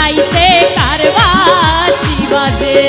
রাইতে কারবাসি বাজে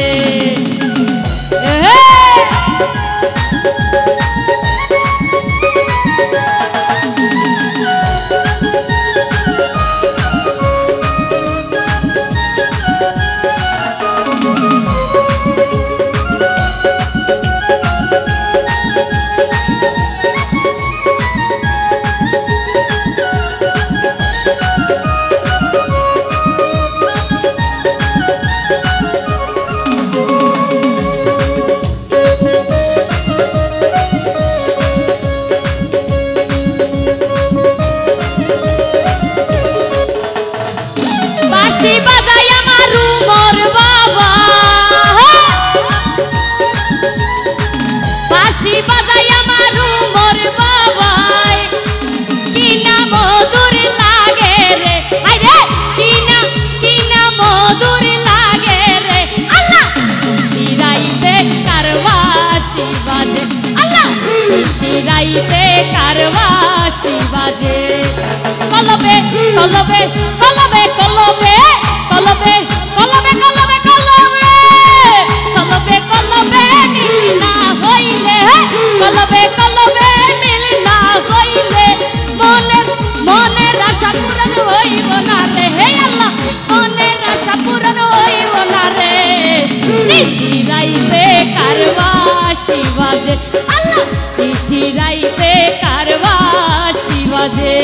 বাঁশি বাজাই আমার উমর বাবা বাঁশি বাজাই আমার উমর বাবা কি না মধুর লাগে রে আরে কি না মধুর লাগে রে আল্লাহ শিরাইতে কারবাসি বাজে আল্লাহ শিরাইতে কারবাসি বাজে কলবে কলবে কলবে কলবে কলবে কলবে কলবে কলবে কলবে কলবে মিল না হইলে কলবে কলবে মিল না হইলে মনের আশা পূরণ হইব না রে হে আল্লাহ মনের আশা পূরণ হইব না রে নিশিরাইতে কারবাসি বাজে আল্লাহ নিশিরাইতে কারবাসি বাজে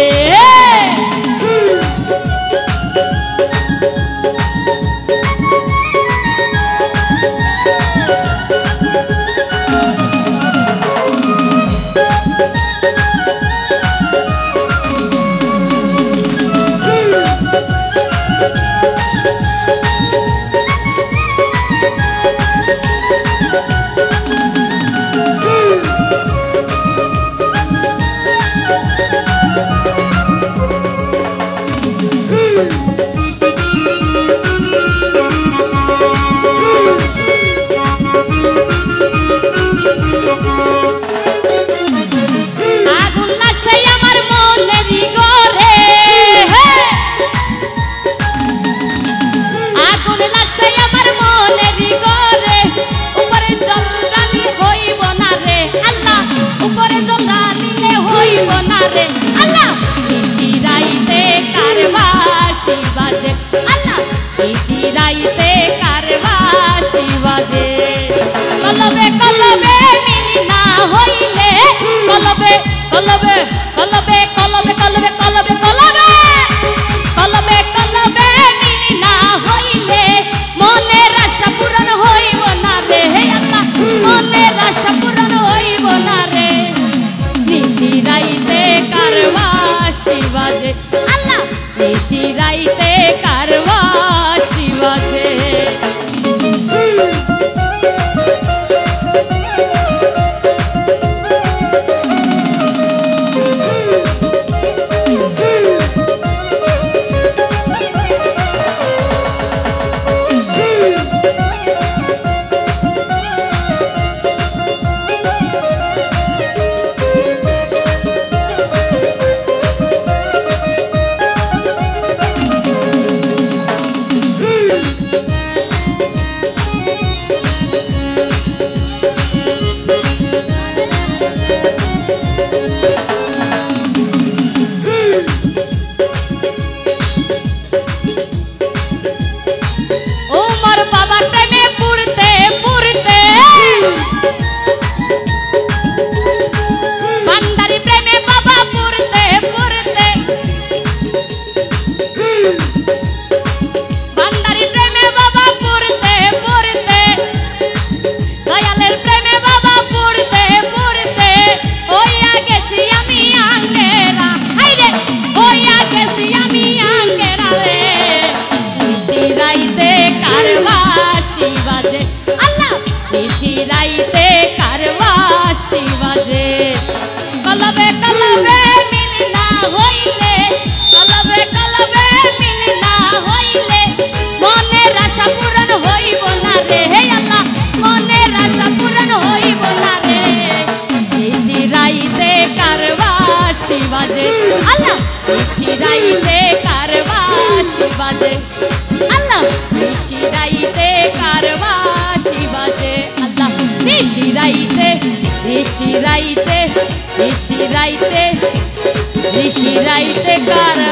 কলবে কলবে কলবে কলবে কলবে কলবে কলবে কলবে মিল না হইলে মনের আশা পূরণ হইব না রে হে আল্লাহ মনের আশা পূরণ হইব না রে নিশিরাইতে কারবাসি বাজে আল্লাহ নিশিরাইতে কারবাসি বাজে বাজে আল্লাহ শিরাইতে কারবাসি বাজে। রাইতে ঋষি রাইতে ঋষি রাইতে ঋষি রাইতে কার